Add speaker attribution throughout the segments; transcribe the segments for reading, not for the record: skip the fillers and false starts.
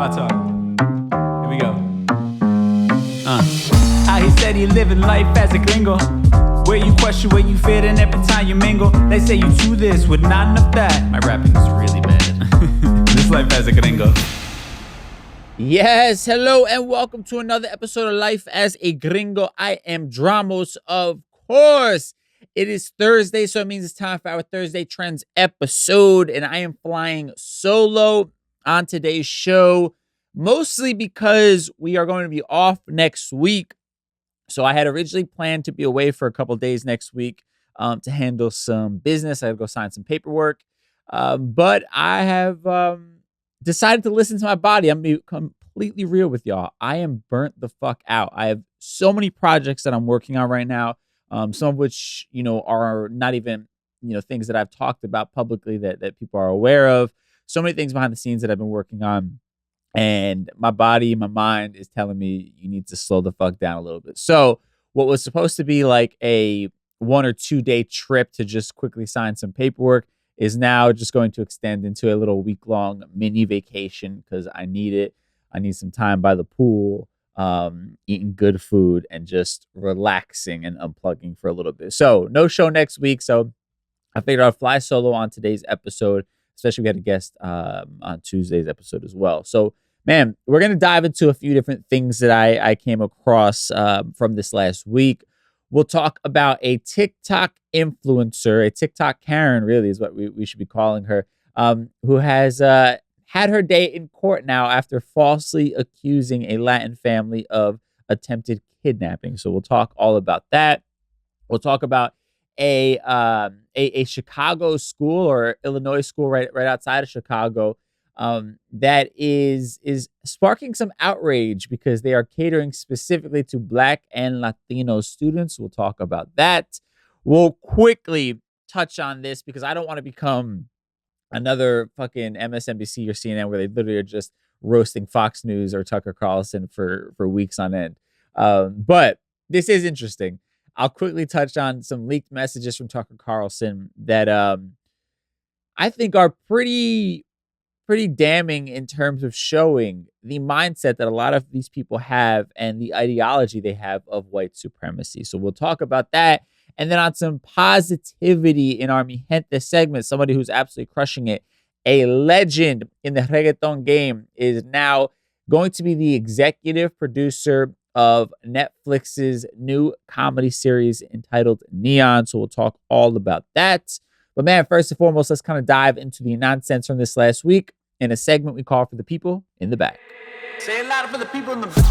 Speaker 1: my talk. Here we go. How he said he living life as a gringo, where you question where you fit in every time you mingle. They say you do this with not enough that. My rapping is really bad. This life as a gringo.
Speaker 2: Yes, hello and welcome to another episode of Life as a Gringo. I am Dramos, of course. It is Thursday, so it means it's time for our Thursday Trends episode, and I am flying solo on today's show, mostly because we are going to be off next week. So I had originally planned to be away for a couple days next week to handle some business. I had to go sign some paperwork, but I have decided to listen to my body. I'm going to be completely real with y'all. I am burnt the fuck out. I have so many projects that I'm working on right now. Some of which, are not even, things that I've talked about publicly that people are aware of. So many things behind the scenes that I've been working on. And my body, my mind is telling me you need to slow the fuck down a little bit. So what was supposed to be like a 1 or 2 day trip to just quickly sign some paperwork is now just going to extend into a little week-long mini vacation because I need it. I need some time by the pool, eating good food and just relaxing and unplugging for a little bit. So no show next week. So I figured I'd fly solo on today's episode, especially we had a guest on Tuesday's episode as well. So, man, we're going to dive into a few different things that I came across from this last week. We'll talk about a TikTok influencer, a TikTok Karen, really is what we should be calling her, who has had her day in court now after falsely accusing a Latin family of attempted kidnapping. So we'll talk all about that. We'll talk about a Chicago school or Illinois school right outside of Chicago that is sparking some outrage because they are catering specifically to Black and Latino students. We'll talk about that. We'll quickly touch on this because I don't want to become another fucking MSNBC or CNN where they literally are just roasting Fox News or Tucker Carlson for weeks on end. But this is interesting. I'll quickly touch on some leaked messages from Tucker Carlson that I think are pretty damning in terms of showing the mindset that a lot of these people have and the ideology they have of white supremacy. So we'll talk about that. And then on some positivity in our Mi Gente segment, somebody who's absolutely crushing it, a legend in the reggaeton game, is now going to be the executive producer of Netflix's new comedy series entitled Neon. So we'll talk all about that. But man, first and foremost, let's kind of dive into the nonsense from this last week in a segment we call For the People in the Back.
Speaker 1: Say it louder for the people in the back.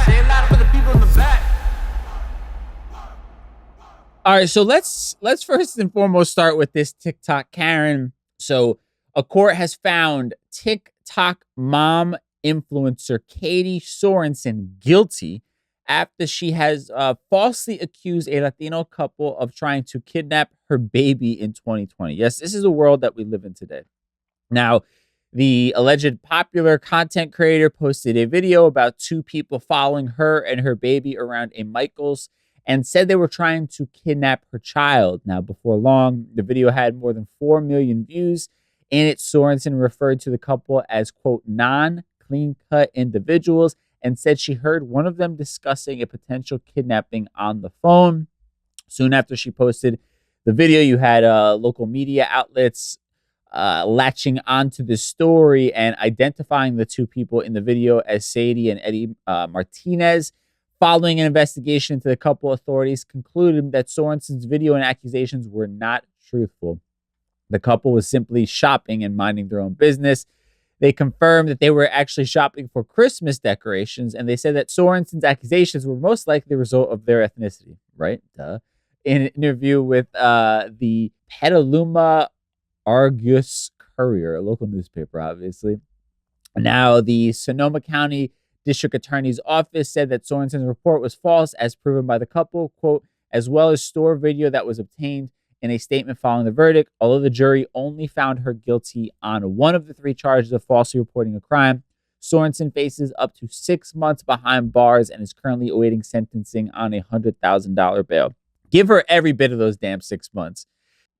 Speaker 1: Say it louder for the people in the back.
Speaker 2: All right, so let's first and foremost start with this TikTok Karen. So a court has found TikTok mom influencer Katie Sorensen guilty after she has falsely accused a Latino couple of trying to kidnap her baby in 2020. Yes, this is the world that we live in today. Now, the alleged popular content creator posted a video about two people following her and her baby around a Michael's and said they were trying to kidnap her child. Now, before long, the video had more than 4 million views. In it, Sorensen referred to the couple as, quote, non-clean-cut individuals and said she heard one of them discussing a potential kidnapping on the phone. Soon after she posted the video, you had local media outlets latching onto the story and identifying the two people in the video as Sadie and Eddie Martinez. Following an investigation into the couple, authorities concluded that Sorensen's video and accusations were not truthful. The couple was simply shopping and minding their own business. They confirmed that they were actually shopping for Christmas decorations, and they said that Sorensen's accusations were most likely the result of their ethnicity, right? Duh. In an interview with the Petaluma Argus Courier, a local newspaper, obviously. Now, the Sonoma County District Attorney's Office said that Sorensen's report was false, as proven by the couple, quote, as well as store video that was obtained in a statement following the verdict. Although the jury only found her guilty on one of the 3 charges of falsely reporting a crime, Sorensen faces up to 6 months behind bars and is currently awaiting sentencing on a $100,000 bail. Give her every bit of those damn 6 months.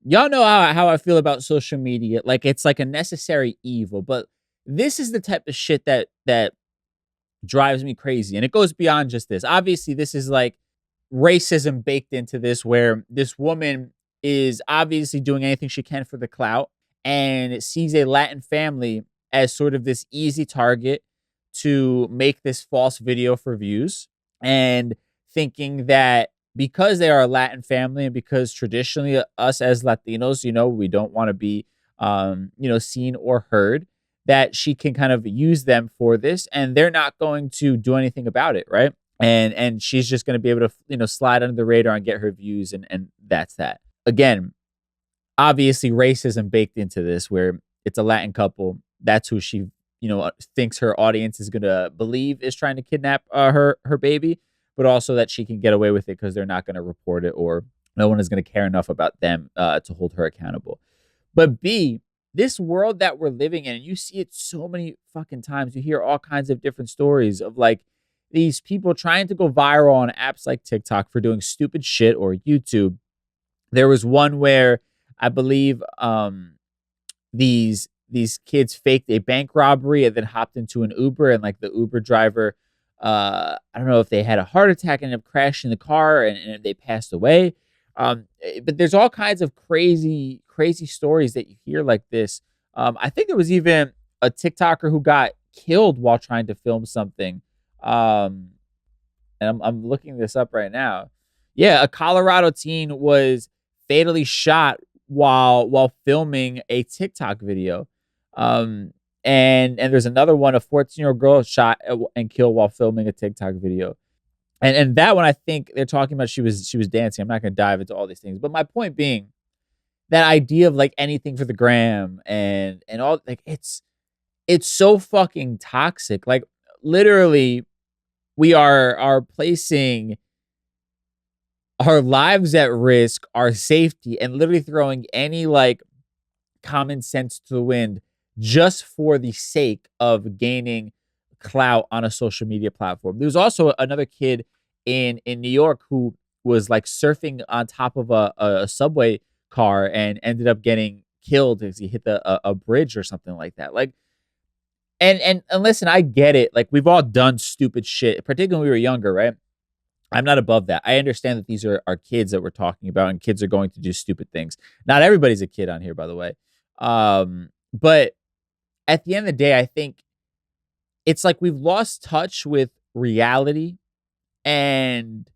Speaker 2: y'all know how I feel about social media. Like it's like a necessary evil, but this is the type of shit that drives me crazy. And it goes beyond just this. Obviously, this is like racism baked into this, where this woman is obviously doing anything she can for the clout and sees a Latin family as sort of this easy target to make this false video for views, and thinking that because they are a Latin family and because traditionally us as Latinos, we don't want to be, seen or heard, that she can kind of use them for this and they're not going to do anything about it. Right. And she's just going to be able to, slide under the radar and get her views. And that's that. Again, obviously racism baked into this, where it's a Latin couple. That's who she, thinks her audience is going to believe is trying to kidnap her baby, but also that she can get away with it because they're not going to report it, or no one is going to care enough about them to hold her accountable. But B, this world that we're living in, and you see it so many fucking times. You hear all kinds of different stories of like these people trying to go viral on apps like TikTok for doing stupid shit, or YouTube. There was one where I believe these kids faked a bank robbery and then hopped into an Uber, and like the Uber driver, I don't know if they had a heart attack and ended up crashing the car, and they passed away. But there's all kinds of crazy stories that you hear like this. I think there was even a TikToker who got killed while trying to film something. And I'm looking this up right now. Yeah, a Colorado teen was fatally shot while filming a TikTok video. And there's another one, a 14-year-old girl shot and killed while filming a TikTok video. And that one, I think they're talking about she was dancing. I'm not going to dive into all these things, but my point being, that idea of like anything for the gram and all, like it's so fucking toxic. Like literally, we are placing our lives at risk, our safety, and literally throwing any like common sense to the wind just for the sake of gaining clout on a social media platform. There was also another kid in New York who was like surfing on top of a subway car and ended up getting killed as he hit a bridge or something like that. Like, and listen, I get it. Like, we've all done stupid shit, particularly when we were younger, right? I'm not above that. I understand that these are kids that we're talking about, and kids are going to do stupid things. Not everybody's a kid on here, by the way. But at the end of the day, I think it's like we've lost touch with reality, and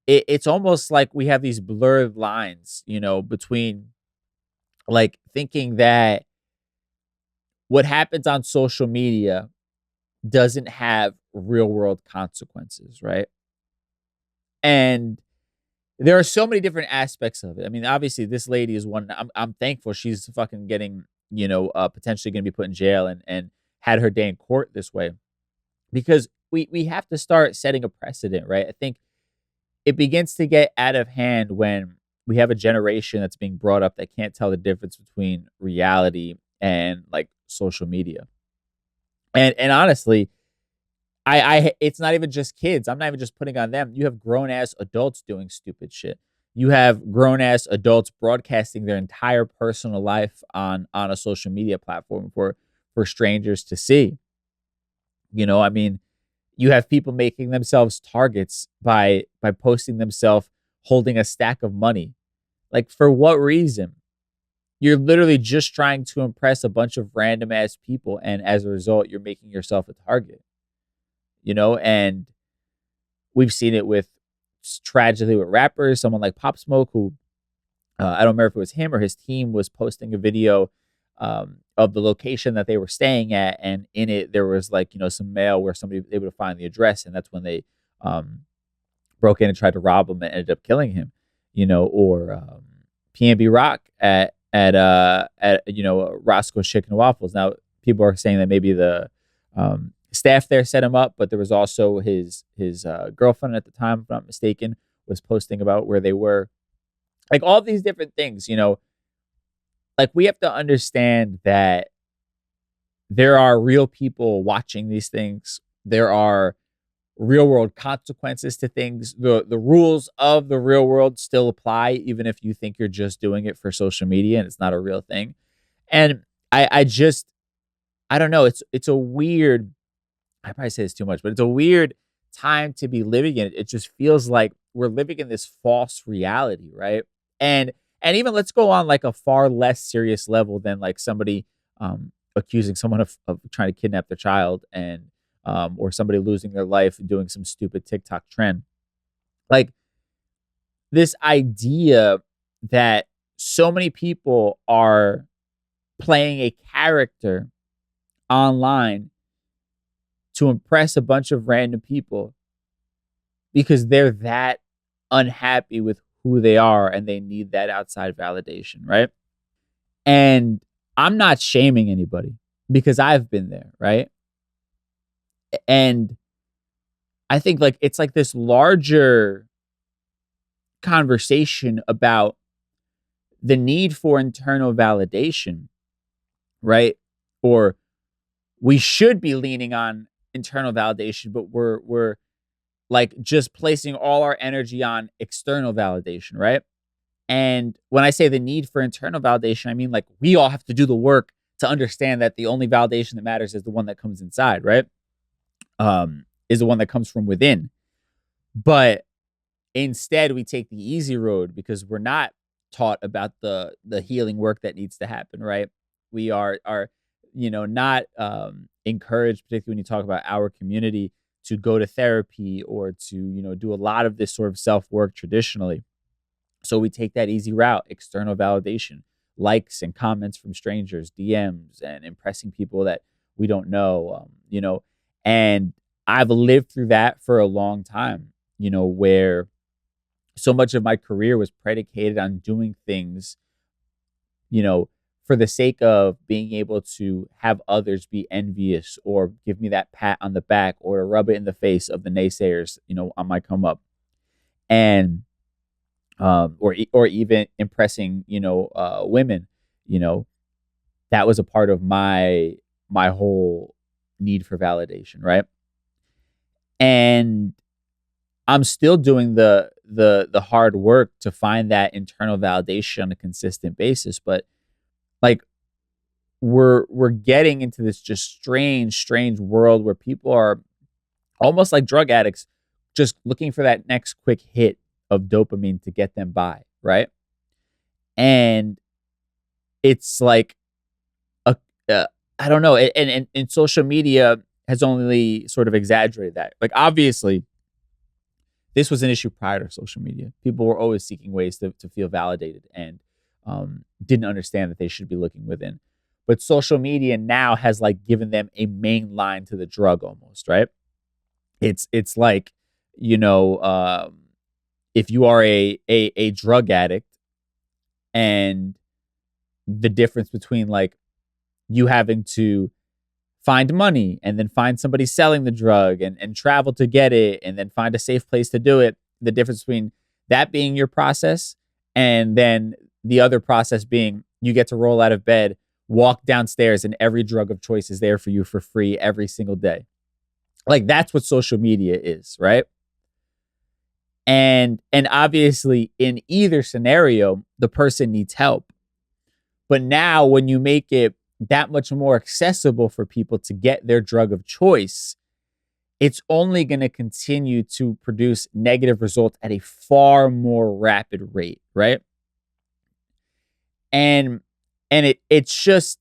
Speaker 2: it's almost like we have these blurred lines, between like thinking that what happens on social media doesn't have real world consequences, right? And there are so many different aspects of it. I mean, obviously, this lady is one. I'm thankful she's fucking getting, potentially going to be put in jail and had her day in court this way, because we have to start setting a precedent, right? I think it begins to get out of hand when we have a generation that's being brought up that can't tell the difference between reality and like social media. And honestly, I it's not even just kids. I'm not even just putting on them. You have grown ass adults doing stupid shit. You have grown ass adults broadcasting their entire personal life on a social media platform for strangers to see. I mean, you have people making themselves targets by posting themselves holding a stack of money. Like, for what reason? You're literally just trying to impress a bunch of random ass people, and as a result, you're making yourself a target. And we've seen it with tragically with rappers, someone like Pop Smoke, who I don't remember if it was him or his team was posting a video of the location that they were staying at, and in it there was like some mail where somebody was able to find the address, and that's when they broke in and tried to rob him and ended up killing him. Or PNB Rock at Roscoe's Chicken and Waffles. Now people are saying that maybe the staff there set him up, but there was also his girlfriend at the time, if I'm not mistaken, was posting about where they were. Like, all these different things, like, we have to understand that there are real people watching these things. There are real world consequences to things. The rules of the real world still apply, even if you think you're just doing it for social media and it's not a real thing. And I don't know. It's a weird. I probably say this too much, but it's a weird time to be living in. It just feels like we're living in this false reality, right? And and even let's go on like a far less serious level than like somebody accusing someone of trying to kidnap their child and or somebody losing their life doing some stupid TikTok trend. Like this idea that so many people are playing a character online to impress a bunch of random people because they're that unhappy with who they are and they need that outside validation, right? And I'm not shaming anybody because I've been there, right? And I think like it's like this larger conversation about the need for internal validation, right? Or we should be leaning on internal validation, but we're like just placing all our energy on external validation, right? And when I say the need for internal validation, I mean like we all have to do the work to understand that the only validation that matters is the one that comes inside, right? Is the one that comes from within. But instead, we take the easy road because we're not taught about the healing work that needs to happen, right? We are not encouraged, particularly when you talk about our community, to go to therapy or to do a lot of this sort of self work traditionally. So we take that easy route, external validation, likes and comments from strangers, DMs, and impressing people that we don't know, and I've lived through that for a long time, where so much of my career was predicated on doing things, you know, for the sake of being able to have others be envious or give me that pat on the back or to rub it in the face of the naysayers, on my come up. And or even impressing, women, you know, that was a part of my whole need for validation, right? And I'm still doing the hard work to find that internal validation on a consistent basis, but like we're getting into this just strange world where people are almost like drug addicts just looking for that next quick hit of dopamine to get them by, right? And it's like a I don't know, and social media has only sort of exaggerated that. Like obviously this was an issue prior to social media. People were always seeking ways to feel validated and didn't understand that they should be looking within. But social media now has like given them a main line to the drug almost, right? It's like, you know, if you are a drug addict and the difference between like you having to find money and then find somebody selling the drug and travel to get it and then find a safe place to do it. The difference between that being your process and then the other process being you get to roll out of bed, walk downstairs, and every drug of choice is there for you for free every single day. Like that's what social media is, right? And obviously in either scenario, the person needs help. But now when you make it that much more accessible for people to get their drug of choice, it's only going to continue to produce negative results at a far more rapid rate, right? And it's just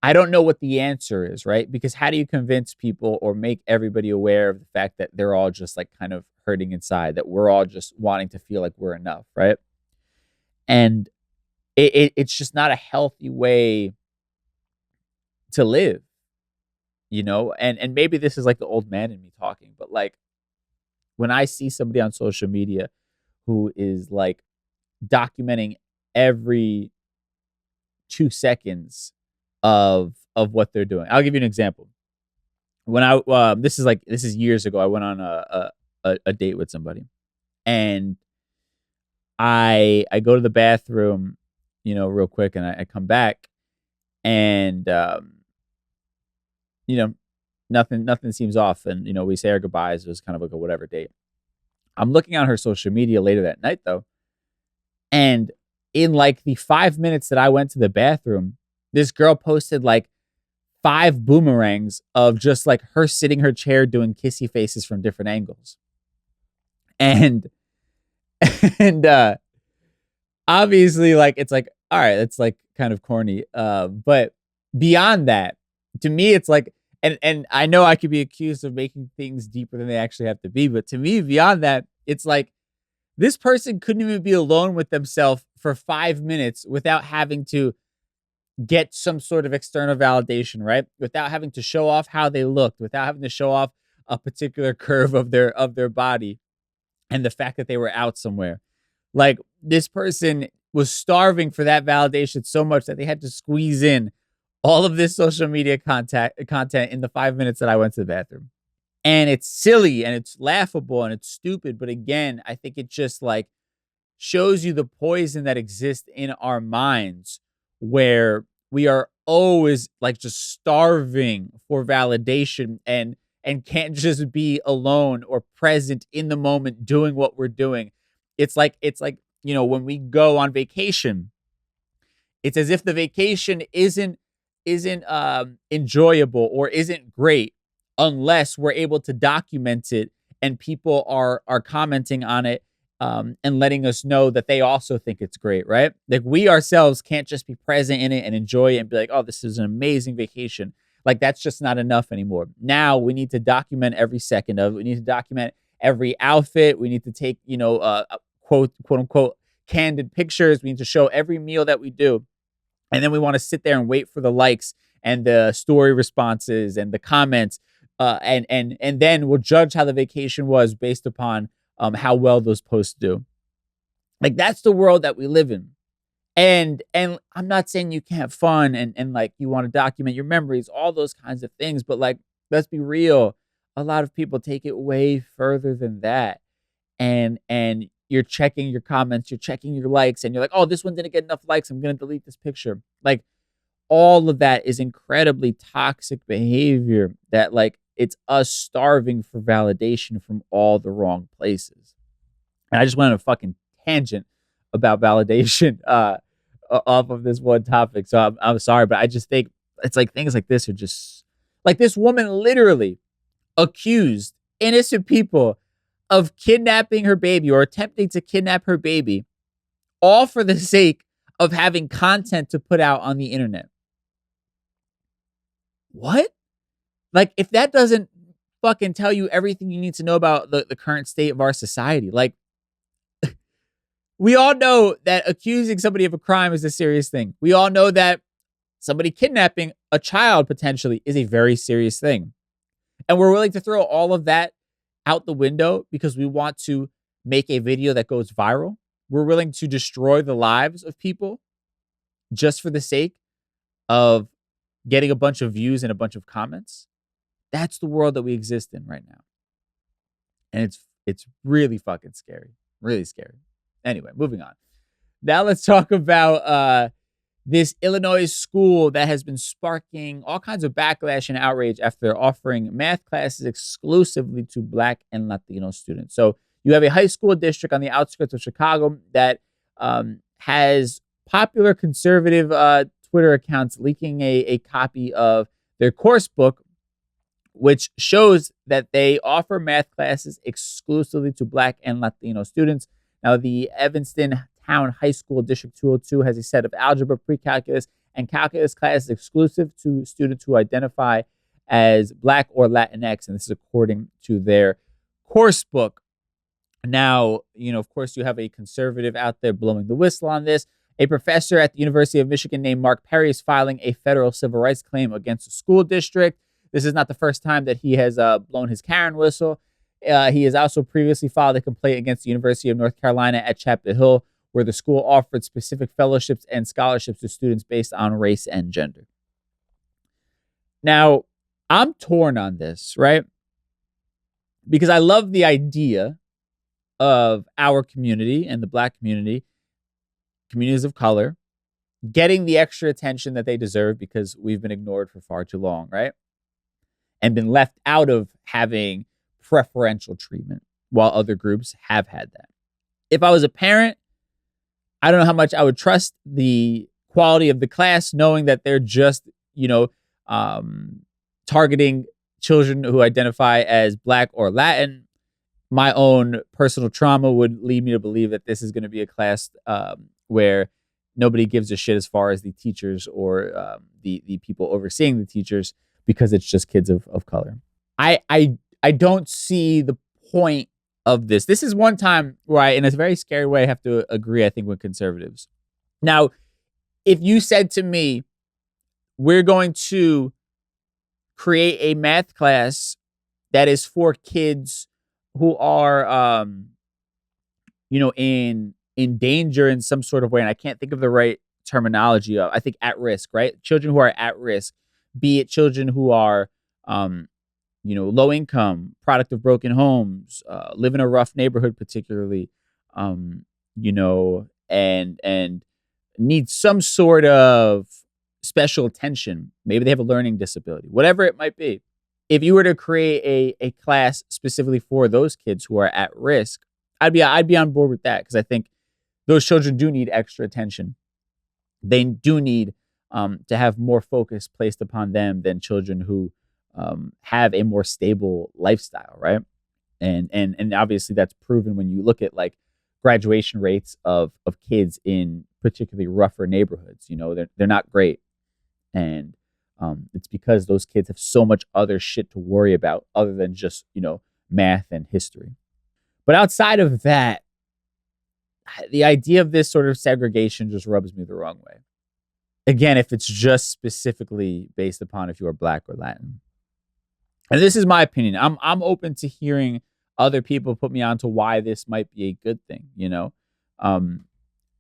Speaker 2: I don't know what the answer is, right? Because how do you convince people or make everybody aware of the fact that they're all just like kind of hurting inside, that we're all just wanting to feel like we're enough, right? And it's just not a healthy way to live, and maybe this is like the old man in me talking, but like when I see somebody on social media who is like documenting every 2 seconds of what they're doing. I'll give you an example. When this is years ago, I went on a date with somebody, and I go to the bathroom, real quick, and I come back, and, you know, real quick, and I come back, and, you know, real quick, and I come back, and you know, nothing seems off. And, we say our goodbyes. It was kind of like a whatever date. I'm looking on her social media later that night, though. And in like the 5 minutes that I went to the bathroom, this girl posted like 5 boomerangs of just like her sitting her chair doing kissy faces from different angles. And, and obviously, like, it's like, all right, it's like kind of corny. But beyond that, to me, it's like, and I know I could be accused of making things deeper than they actually have to be, but to me, beyond that, it's like this person couldn't even be alone with themselves for 5 minutes without having to get some sort of external validation, right? Without having to show off how they looked, without having to show off a particular curve of their body and the fact that they were out somewhere. Like, this person was starving for that validation so much that they had to squeeze in all of this social media content in the 5 minutes that I went to the bathroom. And it's silly and it's laughable and it's stupid. But again, I think it just like shows you the poison that exists in our minds, where we are always like just starving for validation and can't just be alone or present in the moment doing what we're doing. It's like when we go on vacation, it's as if the vacation isn't enjoyable or isn't great unless we're able to document it and people are commenting on it, and letting us know that they also think it's great, right? Like, we ourselves can't just be present in it and enjoy it and be like, oh, this is an amazing vacation. Like, that's just not enough anymore. Now we need to document every second of it. We need to document every outfit. We need to take, quote unquote, candid pictures. We need to show every meal that we do. And then we want to sit there and wait for the likes and the story responses and the comments. And then we'll judge how the vacation was based upon how well those posts do. Like, that's the world that we live in. And I'm not saying you can't have fun and like you want to document your memories, all those kinds of things. But like, let's be real. A lot of people take it way further than that. And you're checking your comments, you're checking your likes, and you're like, oh, this one didn't get enough likes, I'm going to delete this picture. Like, all of that is incredibly toxic behavior that, like, it's us starving for validation from all the wrong places. And I just went on a fucking tangent about validation off of this one topic. So I'm sorry, but I just think it's like things like this are just like, this woman literally accused innocent people of kidnapping her baby or attempting to kidnap her baby, all for the sake of having content to put out on the internet. What? Like, if that doesn't fucking tell you everything you need to know about the current state of our society, like, we all know that accusing somebody of a crime is a serious thing. We all know that somebody kidnapping a child potentially is a very serious thing. And we're willing to throw all of that out the window because we want to make a video that goes viral. We're willing to destroy the lives of people just for the sake of getting a bunch of views and a bunch of comments. That's the world that we exist in right now. And it's really fucking scary. Really scary. Anyway, moving on. Now let's talk about this Illinois school that has been sparking all kinds of backlash and outrage after offering math classes exclusively to Black and Latino students. So you have a high school district on the outskirts of Chicago that has popular conservative Twitter accounts leaking a copy of their course book, which shows that they offer math classes exclusively to Black and Latino students. Now, the Evanston Town High School District 202 has a set of algebra, pre-calculus, and calculus classes exclusive to students who identify as Black or Latinx, and this is according to their course book. Now, of course, you have a conservative out there blowing the whistle on this. A professor at the University of Michigan named Mark Perry is filing a federal civil rights claim against the school district. This is not the first time that he has blown his Karen whistle. He has also previously filed a complaint against the University of North Carolina at Chapel Hill, where the school offered specific fellowships and scholarships to students based on race and gender. Now, I'm torn on this, right? Because I love the idea of our community and the Black community, communities of color, getting the extra attention that they deserve because we've been ignored for far too long, right? and been left out of having preferential treatment while other groups have had that. If I was a parent, I don't know how much I would trust the quality of the class, knowing that they're just, targeting children who identify as Black or Latin. My own personal trauma would lead me to believe that this is going to be a class where nobody gives a shit as far as the teachers or the people overseeing the teachers, because it's just kids of color. I don't see the point of this. This is one time where I, in a very scary way, have to agree, I think, with conservatives. Now, if you said to me, we're going to create a math class that is for kids who are, in danger in some sort of way, and I can't think of the right terminology of, I think at risk, right? Children who are at risk, be it children who are, low income, product of broken homes, live in a rough neighborhood, particularly, and need some sort of special attention. Maybe they have a learning disability, whatever it might be. If you were to create a class specifically for those kids who are at risk, I'd be on board with that, because I think those children do need extra attention. They do need to have more focus placed upon them than children who have a more stable lifestyle, right? And obviously that's proven when you look at like graduation rates of kids in particularly rougher neighborhoods. They're not great, and it's because those kids have so much other shit to worry about other than just math and history. But outside of that, the idea of this sort of segregation just rubs me the wrong way. Again, if it's just specifically based upon if you are Black or Latin. And this is my opinion. I'm open to hearing other people put me on to why this might be a good thing,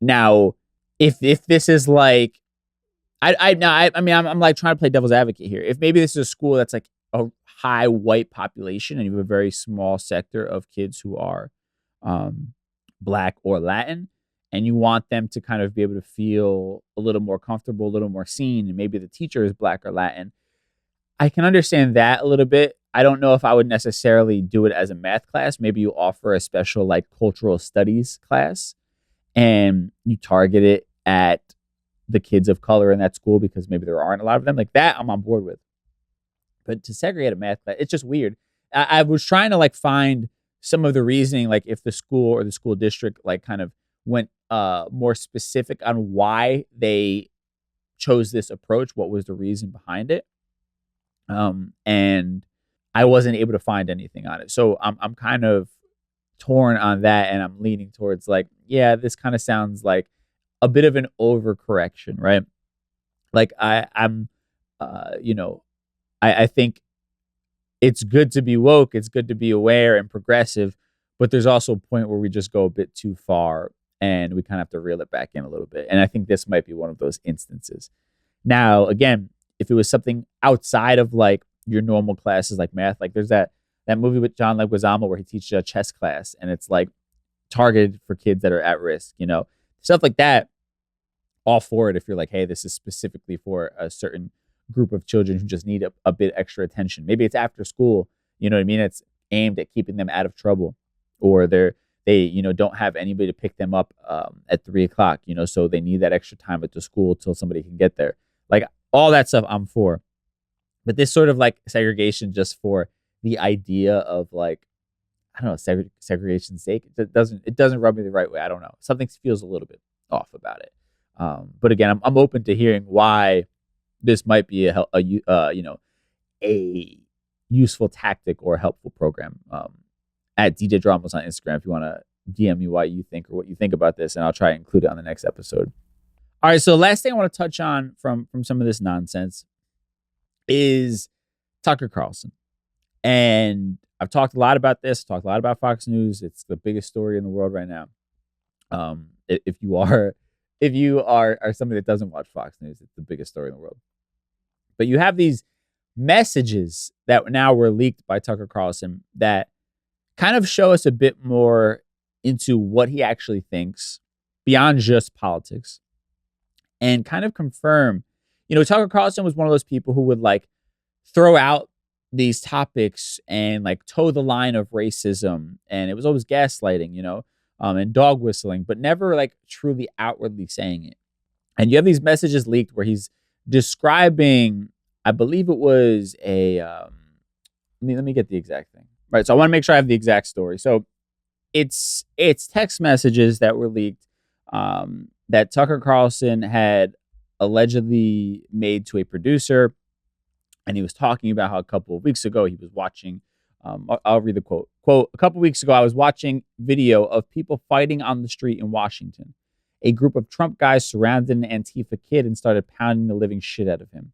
Speaker 2: Now, if this is like, I'm like trying to play devil's advocate here. If maybe this is a school that's like a high white population and you have a very small sector of kids who are Black or Latin, and you want them to kind of be able to feel a little more comfortable, a little more seen, and maybe the teacher is Black or Latin, I can understand that a little bit. I don't know if I would necessarily do it as a math class. Maybe you offer a special like cultural studies class and you target it at the kids of color in that school, because maybe there aren't a lot of them. Like that, I'm on board with. But to segregate a math class, it's just weird. I was trying to like find some of the reasoning, like if the school or the school district like kind of went more specific on why they chose this approach, what was the reason behind it. And I wasn't able to find anything on it. So I'm kind of torn on that, and I'm leaning towards like, yeah, this kind of sounds like a bit of an overcorrection, right? Like I think it's good to be woke, it's good to be aware and progressive, but there's also a point where we just go a bit too far and we kind of have to reel it back in a little bit. And I think this might be one of those instances. Now, again, if it was something outside of like your normal classes like math, like there's that movie with John Leguizamo where he teaches a chess class and it's like targeted for kids that are at risk, stuff like that. All for it if you're like, hey, this is specifically for a certain group of children who just need a bit extra attention. Maybe it's after school, you know what I mean? It's aimed at keeping them out of trouble, or they don't have anybody to pick them up at 3:00, so they need that extra time at the school till somebody can get there. Like all that stuff I'm for. But this sort of like segregation just for the idea of like, I don't know, segregation's sake, it doesn't rub me the right way. I don't know. Something feels a little bit off about it. But again, I'm open to hearing why this might be a useful tactic or a helpful program. At DJ Dramos on Instagram, if you want to DM me why you think or what you think about this, and I'll try to include it on the next episode. All right, so last thing I want to touch on from some of this nonsense is Tucker Carlson. And I've talked a lot about this, talked a lot about Fox News. It's the biggest story in the world right now. If you are somebody that doesn't watch Fox News, it's the biggest story in the world. But you have these messages that now were leaked by Tucker Carlson that kind of show us a bit more into what he actually thinks beyond just politics, and kind of confirm, Tucker Carlson was one of those people who would like throw out these topics and like toe the line of racism, and it was always gaslighting, and dog whistling, but never like truly outwardly saying it. And you have these messages leaked where he's describing, I believe it was let me get the exact thing. Right. So I want to make sure I have the exact story. So it's text messages that were leaked that Tucker Carlson had allegedly made to a producer. And he was talking about how a couple of weeks ago he was watching, I'll read the quote. Quote, a couple of weeks ago, I was watching video of people fighting on the street in Washington. A group of Trump guys surrounded an Antifa kid and started pounding the living shit out of him.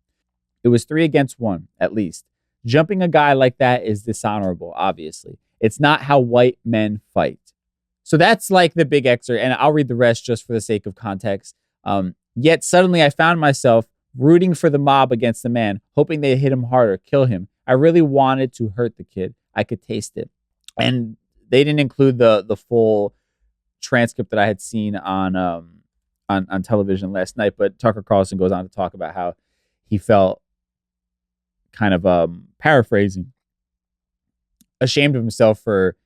Speaker 2: It was 3 against 1, at least. Jumping a guy like that is dishonorable, obviously. It's not how white men fight. So that's like the big excerpt, and I'll read the rest just for the sake of context. Yet suddenly I found myself rooting for the mob against the man, hoping they'd hit him harder, kill him. I really wanted to hurt the kid. I could taste it. And they didn't include the full transcript that I had seen on television last night, but Tucker Carlson goes on to talk about how he felt, kind of paraphrasing, ashamed of himself for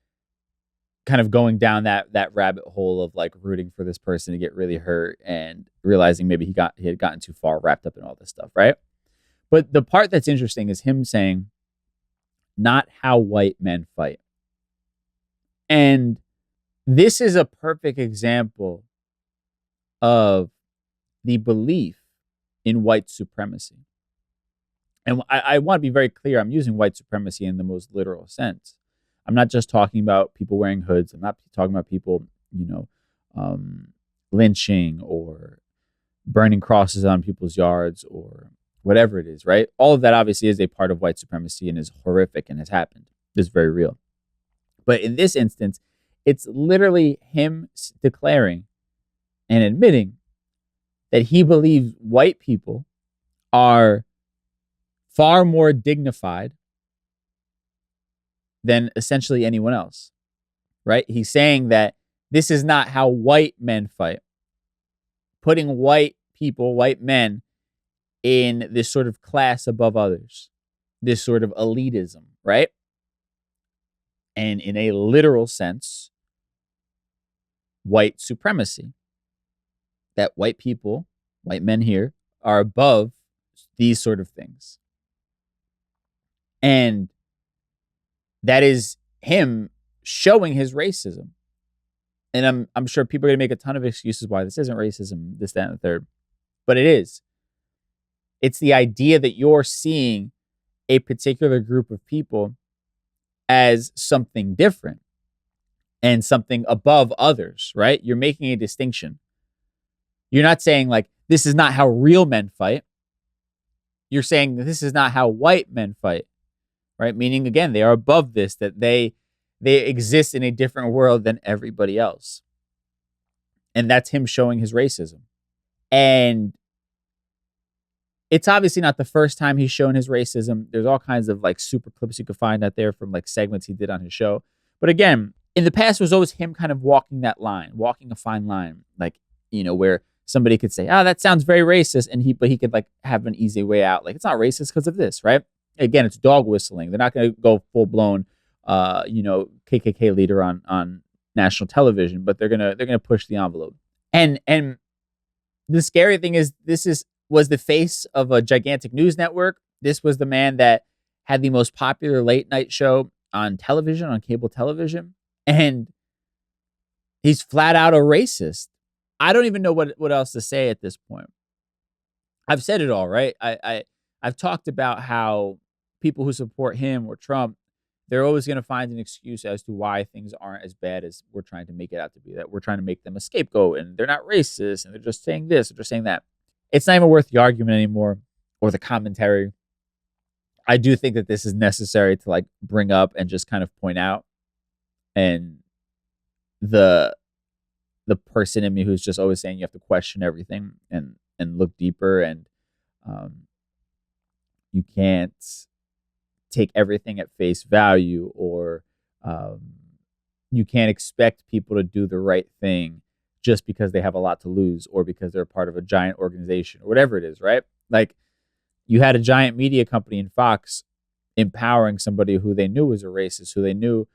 Speaker 2: kind of going down that rabbit hole of like rooting for this person to get really hurt and realizing maybe he had gotten too far wrapped up in all this stuff, right? But the part that's interesting is him saying, not how white men fight. And this is a perfect example of the belief in white supremacy. And I want to be very clear. I'm using white supremacy in the most literal sense. I'm not just talking about people wearing hoods. I'm not talking about people, lynching or burning crosses on people's yards or whatever it is, right? All of that obviously is a part of white supremacy and is horrific and has happened. It's very real. But in this instance, it's literally him declaring and admitting that he believes white people are far more dignified than essentially anyone else, right? He's saying that this is not how white men fight. Putting white people, white men, in this sort of class above others, this sort of elitism, right? And in a literal sense, white supremacy. That white people, white men here, are above these sort of things. And that is him showing his racism. And I'm sure people are going to make a ton of excuses why this isn't racism, this, that, and the third. But it is. It's the idea that you're seeing a particular group of people as something different and something above others, right? You're making a distinction. You're not saying like, this is not how real men fight. You're saying that this is not how white men fight, right? Meaning, again, they are above this, that they exist in a different world than everybody else. And that's him showing his racism. And it's obviously not the first time he's shown his racism. There's all kinds of like super clips you can find out there from like segments he did on his show. But again, in the past, it was always him kind of walking that line, walking a fine line, like, where somebody could say, that sounds very racist. But he could like have an easy way out. Like, it's not racist because of this, right? Again, it's dog whistling. They're not going to go full blown, KKK leader on national television, but they're gonna push the envelope. And the scary thing is, was the face of a gigantic news network. This was the man that had the most popular late night show on television, on cable television. And he's flat out a racist. I don't even know what else to say at this point. I've said it all, right? I've talked about how people who support him or Trump, they're always going to find an excuse as to why things aren't as bad as we're trying to make it out to be, that we're trying to make them a scapegoat and they're not racist and they're just saying this or they're saying that. It's not even worth the argument anymore or the commentary. I do think that this is necessary to like bring up and just kind of point out. And the person in me who's just always saying you have to question everything and look deeper, and you can't take everything at face value, or you can't expect people to do the right thing just because they have a lot to lose or because they're part of a giant organization or whatever it is, right? Like, you had a giant media company in Fox empowering somebody who they knew was a racist, who they knew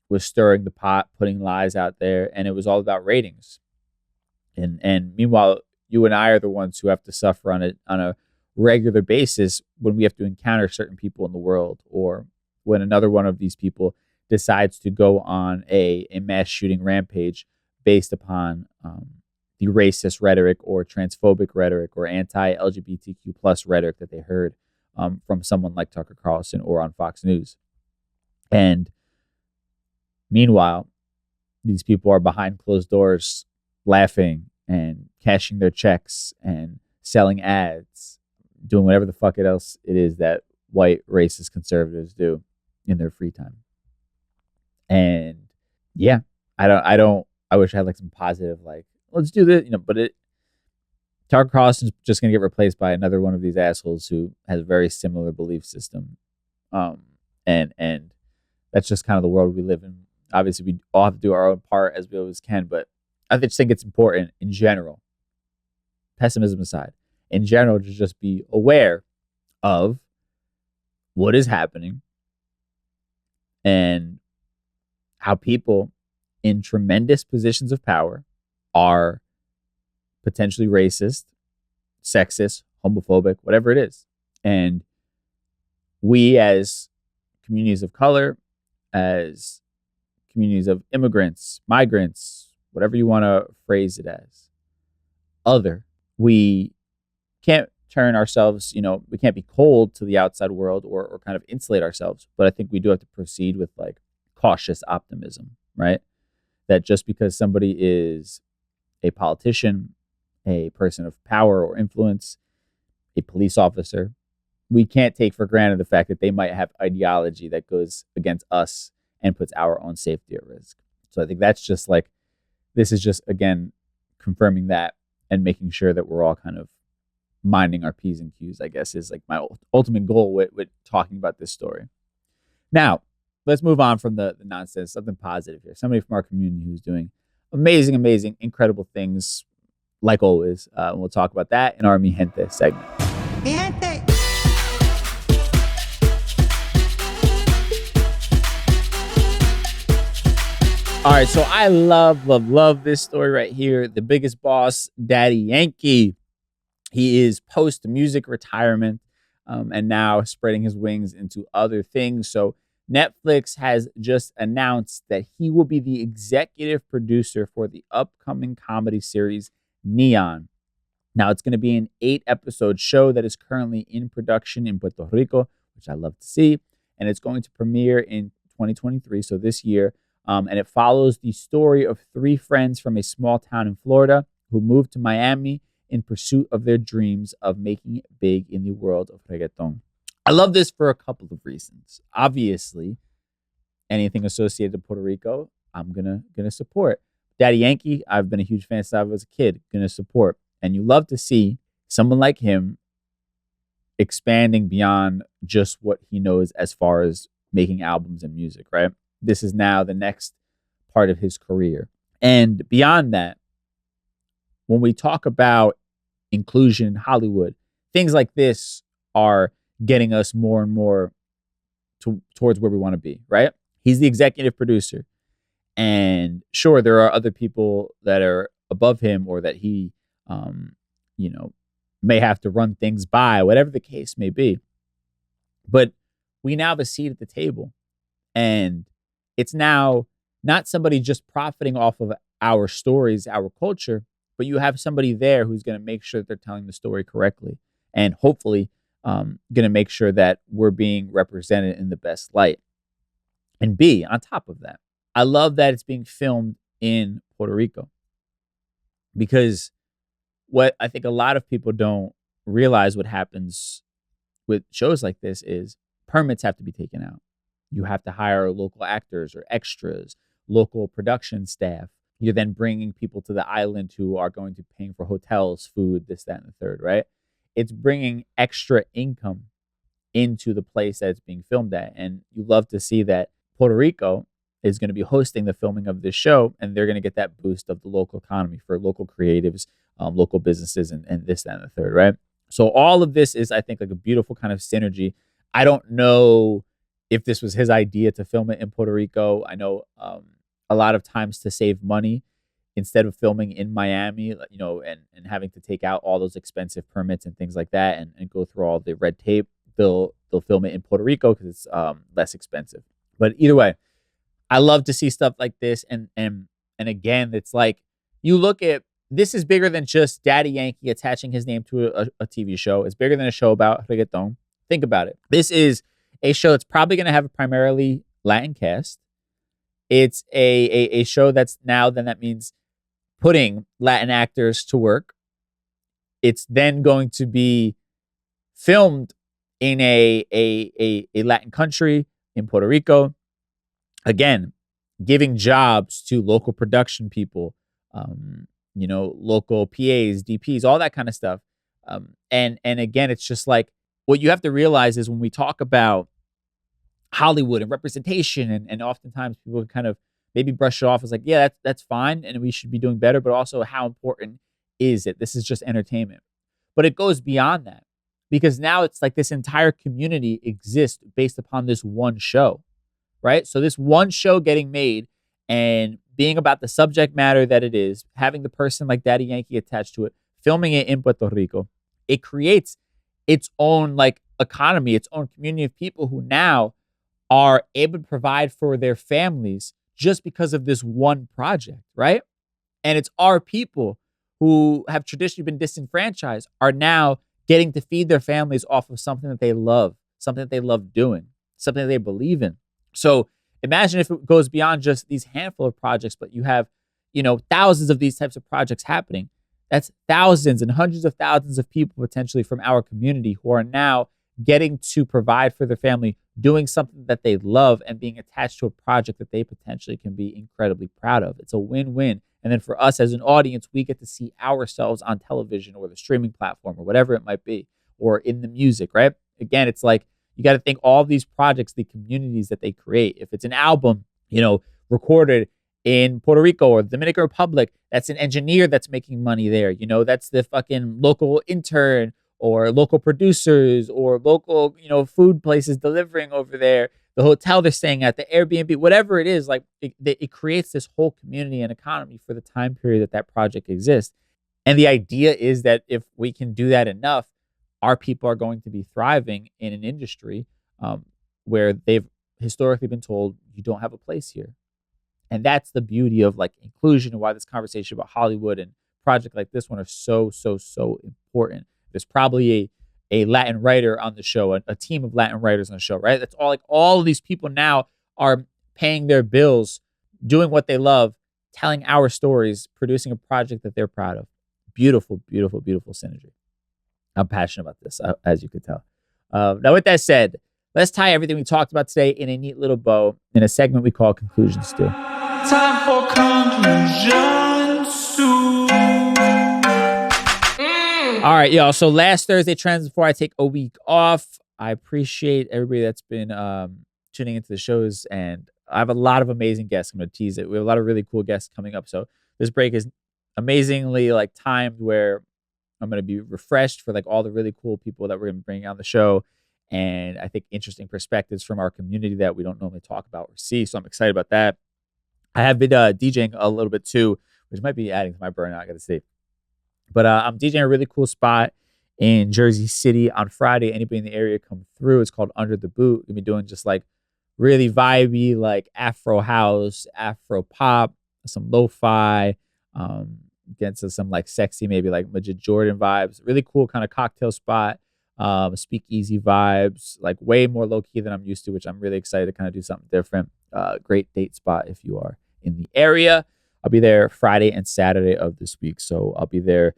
Speaker 2: was stirring the pot, putting lies out there, and it was all about ratings. And meanwhile, you and I are the ones who have to suffer on a regular basis when we have to encounter certain people in the world, or when another one of these people decides to go on a mass shooting rampage based upon the racist rhetoric or transphobic rhetoric or anti-LGBTQ plus rhetoric that they heard from someone like Tucker Carlson or on Fox News. And meanwhile, these people are behind closed doors laughing and cashing their checks and selling ads, doing whatever the fuck else it is that white racist conservatives do in their free time. And yeah, I wish I had like some positive, like, let's do this, but Tucker Carlson's just going to get replaced by another one of these assholes who has a very similar belief system. And that's just kind of the world we live in. Obviously, we all have to do our own part as we always can, but I just think it's important in general, pessimism aside, in general, to just be aware of what is happening and how people in tremendous positions of power are potentially racist, sexist, homophobic, whatever it is. And we as communities of color, as communities of immigrants, migrants, whatever you want to phrase it as, we can't turn ourselves, we can't be cold to the outside world or kind of insulate ourselves. But I think we do have to proceed with like cautious optimism, right? That just because somebody is a politician, a person of power or influence, a police officer, we can't take for granted the fact that they might have ideology that goes against us and puts our own safety at risk. So I think that's just like, this is just, again, confirming that and making sure that we're all kind of minding our P's and Q's, I guess, is like my ultimate goal with talking about this story. Now, let's move on from the nonsense, something positive here. Somebody from our community who's doing amazing, amazing, incredible things, like always. And we'll talk about that in our Mi Gente segment. Mi Gente! All right, so I love this story right here. The biggest boss, Daddy Yankee. He is post-music retirement and now spreading his wings into other things. So Netflix has just announced that he will be the executive producer for the upcoming comedy series Neon. Now, it's going to be an 8-episode show that is currently in production in Puerto Rico, which I love to see. And it's going to premiere in 2023, so this year. And it follows the story of 3 friends from a small town in Florida who moved to Miami in pursuit of their dreams of making it big in the world of reggaeton. I love this for a couple of reasons. Obviously, anything associated to Puerto Rico, I'm gonna support. Daddy Yankee, I've been a huge fan since I was a kid, gonna support. And you love to see someone like him expanding beyond just what he knows as far as making albums and music, right? This is now the next part of his career. And beyond that, when we talk about inclusion in Hollywood, things like this are getting us more and more towards where we want to be, right? He's the executive producer. And sure, there are other people that are above him or that he, may have to run things by, whatever the case may be. But we now have a seat at the table. And it's now not somebody just profiting off of our stories, our culture, but you have somebody there who's going to make sure that they're telling the story correctly and hopefully going to make sure that we're being represented in the best light. And B, on top of that, I love that it's being filmed in Puerto Rico, because what I think a lot of people don't realize what happens with shows like this is permits have to be taken out. You have to hire local actors or extras, local production staff. You're then bringing people to the island who are going to be paying for hotels, food, this, that, and the third, right? It's bringing extra income into the place that it's being filmed at. And you love to see that Puerto Rico is going to be hosting the filming of this show, and they're going to get that boost of the local economy for local creatives, local businesses, and this, that, and the third, right? So all of this is, I think, like a beautiful kind of synergy. I don't know if this was his idea to film it in Puerto Rico. I know a lot of times to save money, instead of filming in Miami, and having to take out all those expensive permits and things like that, and go through all the red tape, they'll film it in Puerto Rico because it's less expensive. But either way, I love to see stuff like this, and again, it's like you look at this is bigger than just Daddy Yankee attaching his name to a TV show. It's bigger than a show about reggaeton. Think about it. This is a show that's probably going to have a primarily Latin cast. It's a show that's now then that means putting Latin actors to work. It's then going to be filmed in a Latin country, in Puerto Rico. Again, giving jobs to local production people, local PAs, DPs, all that kind of stuff. And again, it's just like what you have to realize is when we talk about Hollywood and representation, and oftentimes people kind of maybe brush it off as like, yeah, that's fine, and we should be doing better, but also how important is it? This is just entertainment. But it goes beyond that, because now it's like this entire community exists based upon this one show, right? So this one show getting made and being about the subject matter that it is, having the person like Daddy Yankee attached to it, filming it in Puerto Rico, it creates its own like economy, its own community of people who now are able to provide for their families just because of this one project, right? And it's our people who have traditionally been disenfranchised are now getting to feed their families off of something that they love doing, something that they believe in. So imagine if it goes beyond just these handful of projects, but you have, thousands of these types of projects happening. That's thousands and hundreds of thousands of people potentially from our community who are now getting to provide for their family, doing something that they love and being attached to a project that they potentially can be incredibly proud of. It's a win-win. And then for us as an audience, we get to see ourselves on television or the streaming platform or whatever it might be, or in the music, right? Again, it's like you got to think all of these projects, the communities that they create. If it's an album, recorded in Puerto Rico or the Dominican Republic, that's an engineer that's making money there. That's the fucking local intern or local producers or local, food places delivering over there, the hotel they're staying at, the Airbnb, whatever it is, like it creates this whole community and economy for the time period that project exists. And the idea is that if we can do that enough, our people are going to be thriving in an industry where they've historically been told you don't have a place here. And that's the beauty of like inclusion and why this conversation about Hollywood and projects like this one are so, so, so important. There's probably a Latin writer on the show, a team of Latin writers on the show, right? That's all of these people now are paying their bills, doing what they love, telling our stories, producing a project that they're proud of. Beautiful, beautiful, beautiful synergy. I'm passionate about this, as you could tell. Now, with that said, let's tie everything we talked about today in a neat little bow in a segment we call Conclusions Stew.
Speaker 1: Time for conclusions stew.
Speaker 2: All right, y'all. So last Thursday trends before I take a week off. I appreciate everybody that's been tuning into the shows, and I have a lot of amazing guests. I'm going to tease it. We have a lot of really cool guests coming up. So this break is amazingly like timed where I'm going to be refreshed for like all the really cool people that we're going to be bringing on the show. And I think interesting perspectives from our community that we don't normally talk about or see. So I'm excited about that. I have been DJing a little bit too, which might be adding to my burnout. I got to see. But I'm DJing a really cool spot in Jersey City on Friday. Anybody in the area come through. It's called Under the Boot. We'll be doing just like really vibey, like Afro house, Afro pop, some lo-fi, get to some like sexy, maybe like Majid Jordan vibes. Really cool kind of cocktail spot. Speakeasy vibes, like way more low-key than I'm used to, which I'm really excited to kind of do something different. Great date spot if you are in the area. I'll be there Friday and Saturday of this week. So I'll be there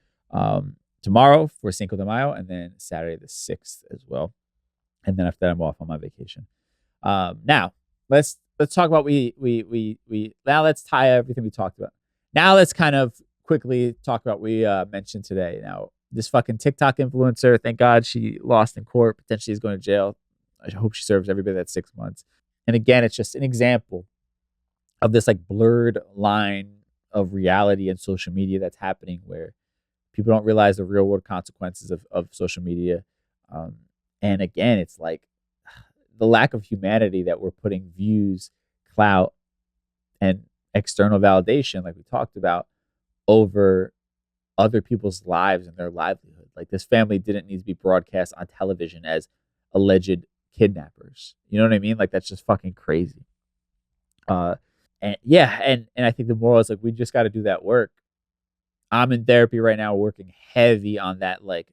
Speaker 2: tomorrow for Cinco de Mayo and then Saturday the 6th as well. And then after that, I'm off on my vacation. Now, let's talk about now let's tie everything we talked about. Now let's kind of quickly talk about what we mentioned today. Now, this fucking TikTok influencer, thank God she lost in court, potentially is going to jail. I hope she serves everybody that 6 months. And again, it's just an example of this like blurred line of reality and social media that's happening where people don't realize the real world consequences of social media. And again, it's like, the lack of humanity that we're putting views, clout, and external validation, like we talked about, over other people's lives and their livelihood. Like, this family didn't need to be broadcast on television as alleged kidnappers. You know what I mean? Like, that's just fucking crazy. And yeah, and I think the moral is, like, we just got to do that work. I'm in therapy right now, working heavy on that, like,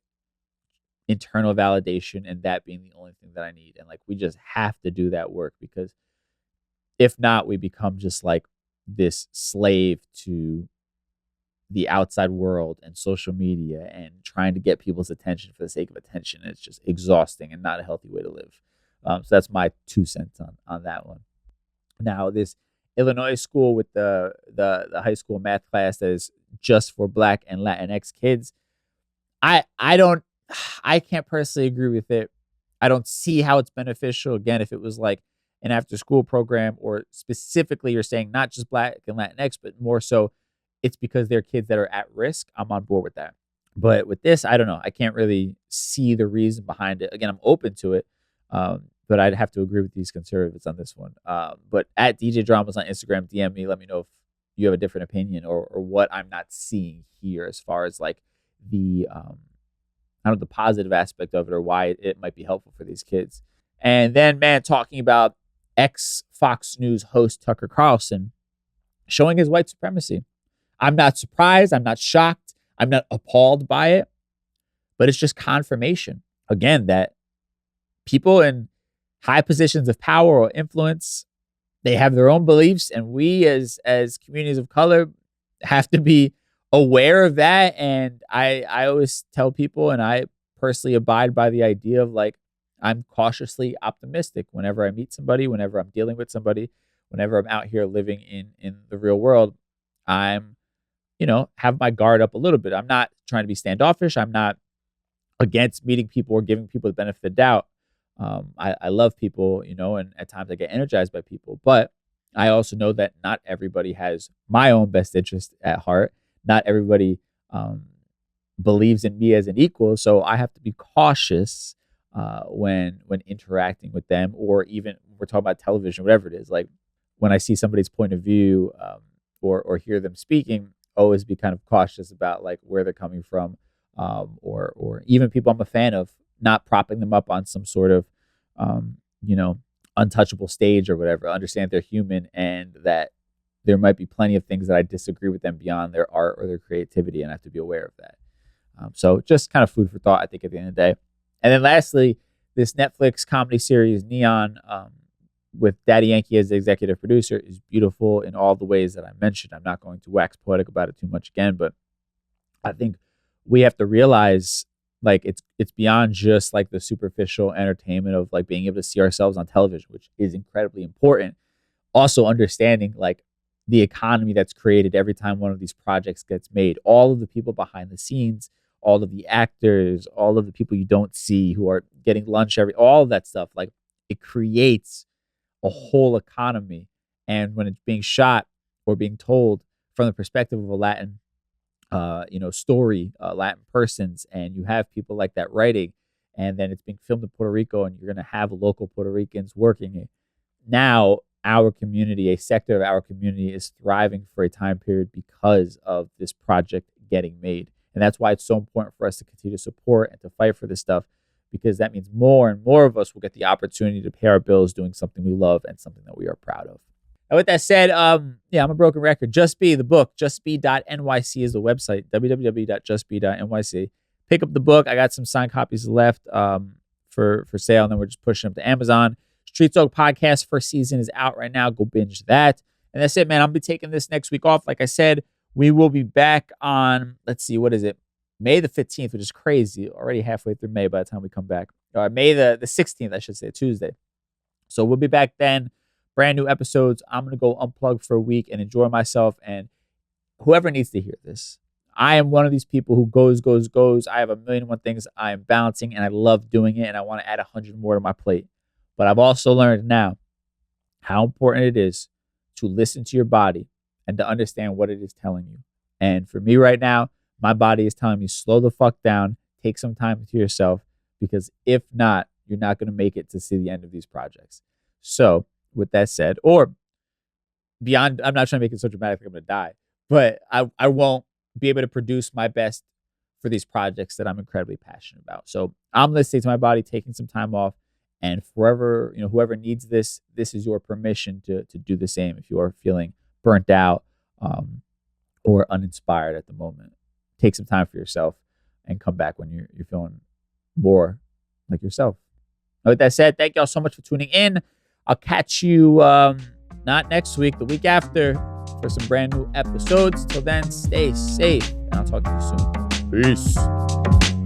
Speaker 2: internal validation, and that being the only thing that I need. And, like, we just have to do that work, because if not, we become just like this slave to the outside world and social media and trying to get people's attention for the sake of attention. It's just exhausting and not a healthy way to live. So that's my 2 cents on that one. Now, this Illinois school with the high school math class that is just for Black and Latinx kids, I can't personally agree with it. I don't see how it's beneficial. Again, if it was like an after school program, or specifically you're saying not just Black and Latinx, but more so it's because they're kids that are at risk, I'm on board with that. But with this, I don't know. I can't really see the reason behind it. Again, I'm open to it, but I'd have to agree with these conservatives on this one. But at DJ Dramos on Instagram, DM me. Let me know if you have a different opinion, or what I'm not seeing here as far as like the the positive aspect of it, or why it might be helpful for these kids. And then, man, talking about ex-Fox News host Tucker Carlson showing his white supremacy. I'm not surprised. I'm not shocked. I'm not appalled by it. But it's just confirmation, again, that people in high positions of power or influence, they have their own beliefs. And we as communities of color have to be aware of that. And I always tell people, and I personally abide by the idea of, like, I'm cautiously optimistic whenever I meet somebody, whenever I'm dealing with somebody, whenever I'm out here living in the real world. I'm, have my guard up a little bit. I'm not trying to be standoffish. I'm not against meeting people or giving people the benefit of the doubt. I love people, and at times I get energized by people, but I also know that not everybody has my own best interest at heart. Not everybody believes in me as an equal. So I have to be cautious when interacting with them, or even when we're talking about television, whatever it is. Like, when I see somebody's point of view, or hear them speaking, always be kind of cautious about, like, where they're coming from, or even people I'm a fan of, not propping them up on some sort of untouchable stage or whatever. Understand they're human, and that there might be plenty of things that I disagree with them beyond their art or their creativity, and I have to be aware of that. So just kind of food for thought, I think, at the end of the day. And then lastly, this Netflix comedy series Neon, with Daddy Yankee as the executive producer, is beautiful in all the ways that I mentioned. I'm not going to wax poetic about it too much again, but I think we have to realize, like, it's beyond just like the superficial entertainment of, like, being able to see ourselves on television, which is incredibly important. Also understanding, like, the economy that's created every time one of these projects gets made, all of the people behind the scenes, all of the actors, all of the people you don't see who are getting lunch all of that stuff. Like, it creates a whole economy. And when it's being shot or being told from the perspective of a Latin, story, Latin persons, and you have people like that writing, and then it's being filmed in Puerto Rico, and you're going to have local Puerto Ricans working it. Now, our community, a sector of our community, is thriving for a time period because of this project getting made. And that's why it's so important for us to continue to support and to fight for this stuff, because that means more and more of us will get the opportunity to pay our bills doing something we love and something that we are proud of. And with that said, I'm a broken record. Just Be, the book, justbe.nyc is the website, www.justbe.nyc. Pick up the book. I got some signed copies left for sale, and then we're just pushing them to Amazon. Street Talk Podcast first season is out right now. Go binge that. And that's it, man. I'll be taking this next week off. Like I said, we will be back on, let's see, what is it? May the 15th, which is crazy. Already halfway through May by the time we come back. May the 16th, I should say, Tuesday. So we'll be back then. Brand new episodes. I'm going to go unplug for a week and enjoy myself. And whoever needs to hear this, I am one of these people who goes. I have 1,000,001 things I am balancing, and I love doing it, and I want to add 100 more to my plate. But I've also learned now how important it is to listen to your body and to understand what it is telling you. And for me right now, my body is telling me, slow the fuck down, take some time to yourself, because if not, you're not going to make it to see the end of these projects. So with that said, or beyond, I'm not trying to make it so dramatic like I'm going to die, but I won't be able to produce my best for these projects that I'm incredibly passionate about. So I'm listening to my body, taking some time off, and forever, whoever needs this is your permission to do the same. If you are feeling burnt out or uninspired at the moment, take some time for yourself and come back when you're feeling more like yourself. With that said, thank y'all so much for tuning in. I'll catch you not next week, the week after, for some brand new episodes. Till then, stay safe, and I'll talk to you soon. Peace.